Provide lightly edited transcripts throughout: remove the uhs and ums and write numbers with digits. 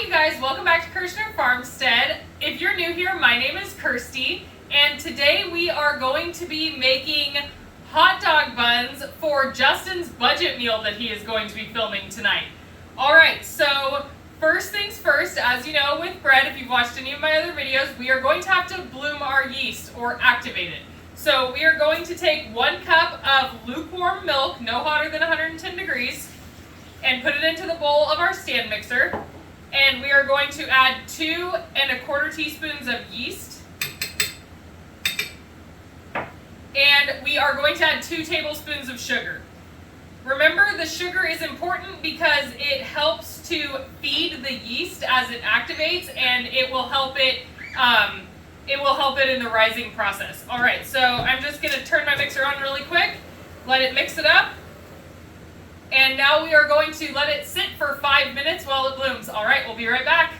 Hi you guys, welcome back to Kirshner Farmstead. If you're new here, my name is Kirsty, and today we are going to be making hot dog buns for Justin's budget meal that he is going to be filming tonight. Alright, so first things first, as you know with bread, if you've watched any of my other videos, we are going to have to bloom our yeast or activate it. So we are going to take 1 cup of lukewarm milk, no hotter than 110 degrees, and put it into the bowl of our stand mixer. And we are going to add 2 1/4 teaspoons of yeast. And we are going to add 2 tablespoons of sugar. Remember, the sugar is important because it helps to feed the yeast as it activates, and it will help it in the rising process. All right, so I'm just going to turn my mixer on really quick, let it mix it up. And now we are going to let it sit for 5 minutes while it blooms. All right, we'll be right back.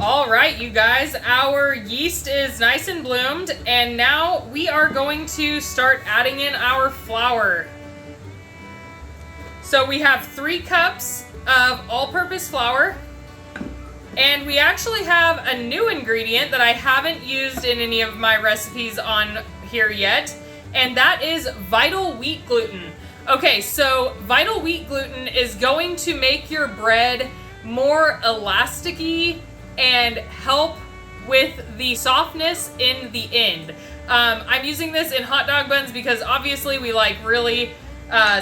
All right, you guys, our yeast is nice and bloomed, and now we are going to start adding in our flour. So we have 3 cups of all-purpose flour, and we actually have a new ingredient that I haven't used in any of my recipes on here yet, and that is vital wheat gluten. Okay, so vital wheat gluten is going to make your bread more elasticy and help with the softness in the end. I'm using this in hot dog buns because obviously we like really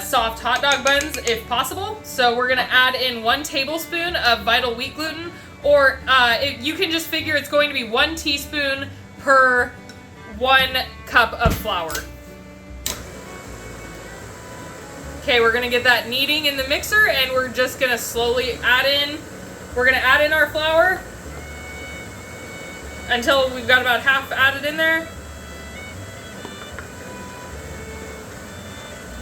soft hot dog buns if possible. So we're gonna add in 1 tablespoon of vital wheat gluten, or you can just figure it's going to be 1 teaspoon per 1 cup of flour. Okay, we're gonna get that kneading in the mixer, and we're just gonna slowly add in, our flour until we've got about half added in there.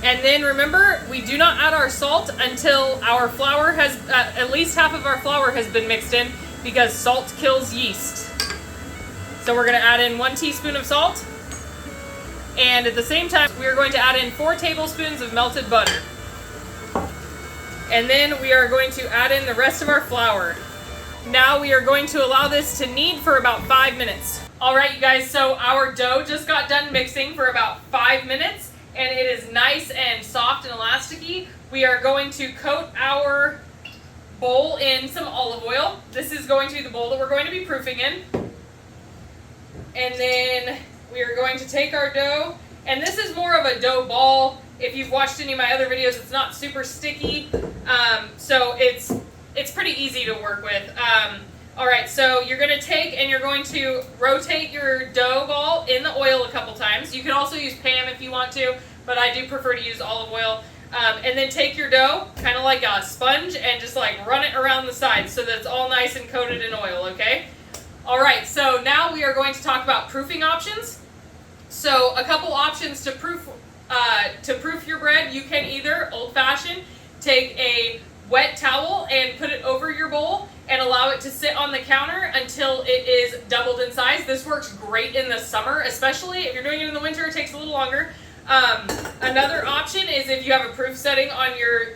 And then remember, we do not add our salt until our flour has, at least half of our flour has been mixed in, because salt kills yeast. So we're gonna add in 1 teaspoon of salt. And at the same time, we are going to add in 4 tablespoons of melted butter. And then we are going to add in the rest of our flour. Now we are going to allow this to knead for about 5 minutes. All right, you guys, so our dough just got done mixing for about 5 minutes, and it is nice and soft and elasticy. We are going to coat our bowl in some olive oil. This is going to be the bowl that we're going to be proofing in. And then we are going to take our dough, and this is more of a dough ball. If you've watched any of my other videos, it's not super sticky, so it's pretty easy to work with. All right, so you're going to take and you're going to rotate your dough ball in the oil a couple times. You can also use Pam if you want to, but I do prefer to use olive oil. And then take your dough, kind of like a sponge, and just like run it around the sides so that it's all nice and coated in oil, okay? All right, so now we are going to talk about proofing options. So a couple options to proof your bread. You can either old-fashioned take a wet towel and put it over your bowl and allow it to sit on the counter until it is doubled in size. This works great in the summer, especially if you're doing it in the winter. It takes a little longer. Another option is if you have a proof setting on your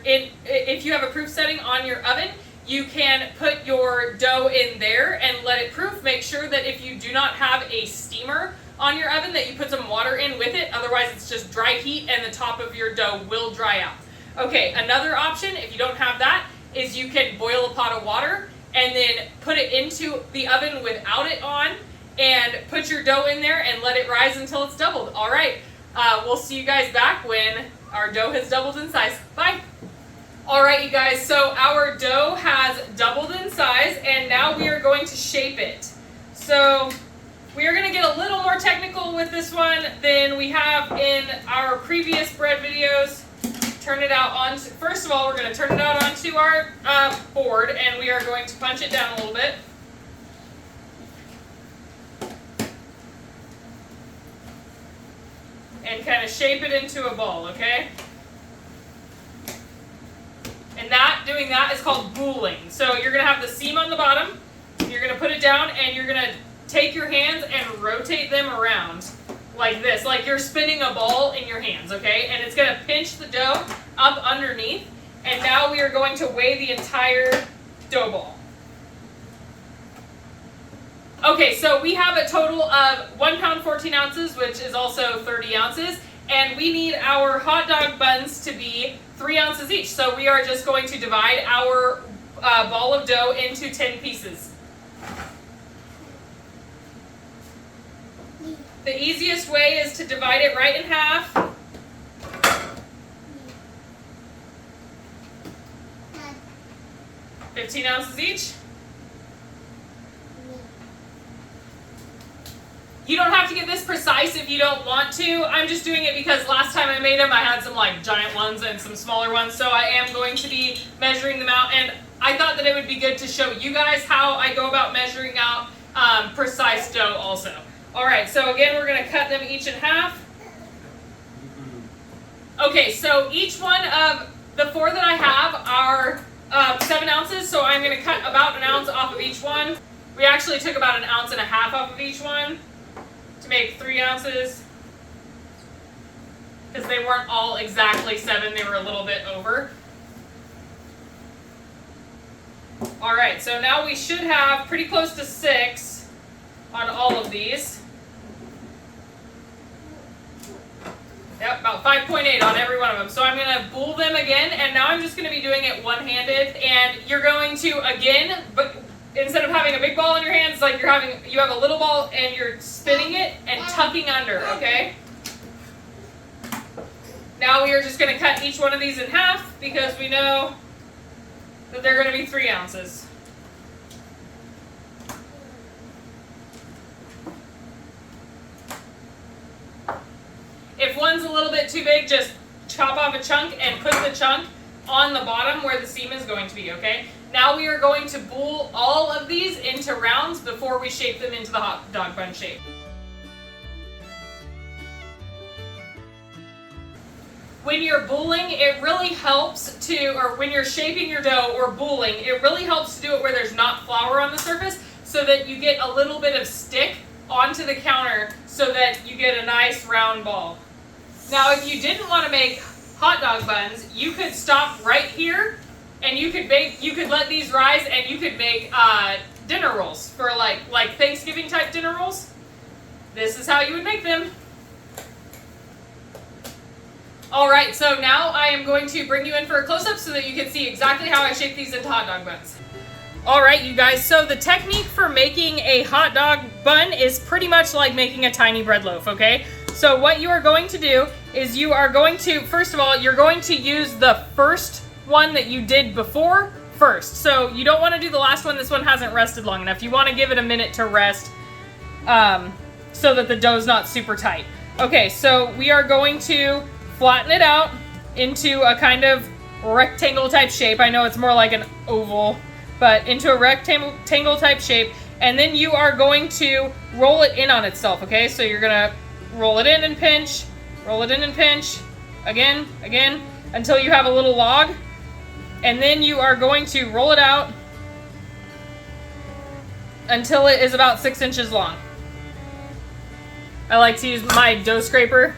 oven. You can put your dough in there and let it proof. Make sure that if you do not have a steamer on your oven that you put some water in with it. Otherwise it's just dry heat and the top of your dough will dry out. Okay, another option, if you don't have that, is you can boil a pot of water and then put it into the oven without it on and put your dough in there and let it rise until it's doubled. All right, we'll see you guys back when our dough has doubled in size. Bye. All right, you guys, so our dough has doubled in size, and now we are going to shape it. So we are going to get a little more technical with this one than we have in our previous bread videos. Turn it out on. First of all, we're going to turn it out onto our board, and we are going to punch it down a little bit. And kind of shape it into a ball, okay? And doing that is called bouling. So you're going to have the seam on the bottom. You're going to put it down, and you're going to take your hands and rotate them around like this, like you're spinning a ball in your hands, okay? And it's going to pinch the dough up underneath. And now we are going to weigh the entire dough ball. Okay, so we have a total of 1 pound 14 ounces, which is also 30 ounces, and we need our hot dog buns to be 3 ounces each. So we are just going to divide our ball of dough into 10 pieces. The easiest way is to divide it right in half. $15 ounces each. You don't have to get this precise if you don't want to. I'm just doing it because last time I made them, I had some like giant ones and some smaller ones. So I am going to be measuring them out. And I thought that it would be good to show you guys how I go about measuring out precise dough also. All right, so again, we're going to cut them each in half. Okay, so each one of the 4 that I have are 7 ounces. So I'm going to cut about 1 ounce off of each one. We actually took about 1.5 ounces off of each one to make 3 ounces, because they weren't all exactly 7, they were a little bit over. All right, so now we should have pretty close to 6 on all of these. Yep, about 5.8 on every one of them. So I'm going to bowl them again, and now I'm just going to be doing it one-handed, and you're going to, again, but instead of having a big ball in your hands, like you have a little ball and you're spinning it and tucking under, okay? Now we are just going to cut each one of these in half because we know that they're going to be 3 ounces. If one's a little bit too big, just chop off a chunk and put the chunk on the bottom where the seam is going to be, okay? Now we are going to bowl all of these into rounds before we shape them into the hot dog bun shape. When you're bowling, it really helps to, or when you're shaping your dough or bowling, it really helps to do it where there's not flour on the surface so that you get a little bit of stick onto the counter so that you get a nice round ball. Now, if you didn't want to make hot dog buns, you could stop right here and you could let these rise and you could make dinner rolls for like Thanksgiving type dinner rolls. This is how you would make them. All right, so now I am going to bring you in for a close-up so that you can see exactly how I shape these into hot dog buns. All right, you guys, so the technique for making a hot dog bun is pretty much like making a tiny bread loaf, okay? So what you are going to do is you are going to, first of all, you're going to use the first one that you did before first. So you don't want to do the last one. This one hasn't rested long enough. You want to give it a minute to rest so that the dough's not super tight. Okay, so we are going to flatten it out into a kind of rectangle type shape. I know it's more like an oval, but into a rectangle type shape. And then you are going to roll it in on itself, okay? So you're gonna roll it in and pinch, roll it in and pinch, again, until you have a little log. And then you are going to roll it out until it is about 6 inches long. I like to use my dough scraper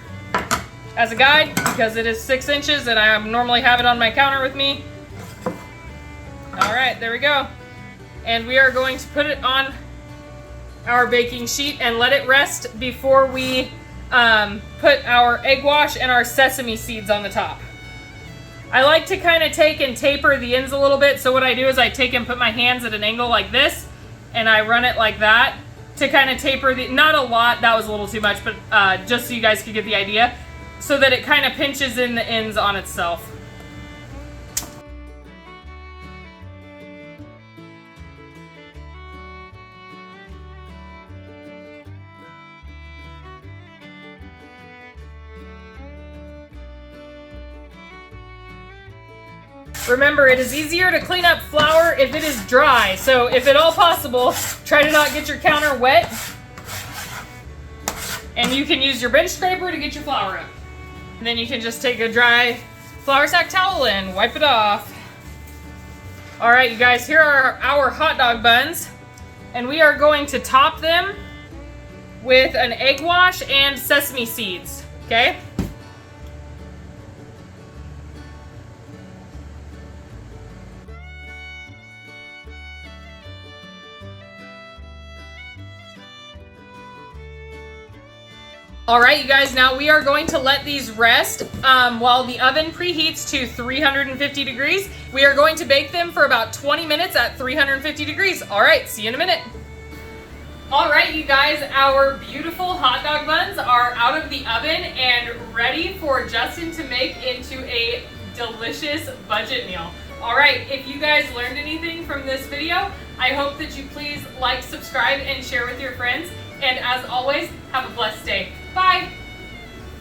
as a guide because it is 6 inches and I normally have it on my counter with me. All right, there we go. And we are going to put it on our baking sheet and let it rest before we put our egg wash and our sesame seeds on the top. I like to kind of take and taper the ends a little bit. So what I do is I take and put my hands at an angle like this and I run it like that to kind of taper the, not a lot, that was a little too much, but just so you guys could get the idea, so that it kind of pinches in the ends on itself. Remember, it is easier to clean up flour if it is dry. So if at all possible, try to not get your counter wet. And you can use your bench scraper to get your flour up. And then you can just take a dry flour sack towel and wipe it off. All right, you guys, here are our hot dog buns. And we are going to top them with an egg wash and sesame seeds, okay? All right, you guys, now we are going to let these rest while the oven preheats to 350 degrees. We are going to bake them for about 20 minutes at 350 degrees. All right, see you in a minute. All right, you guys, our beautiful hot dog buns are out of the oven and ready for Justin to make into a delicious budget meal. All right, if you guys learned anything from this video, I hope that you please like, subscribe, and share with your friends. And as always, have a blessed day. Bye.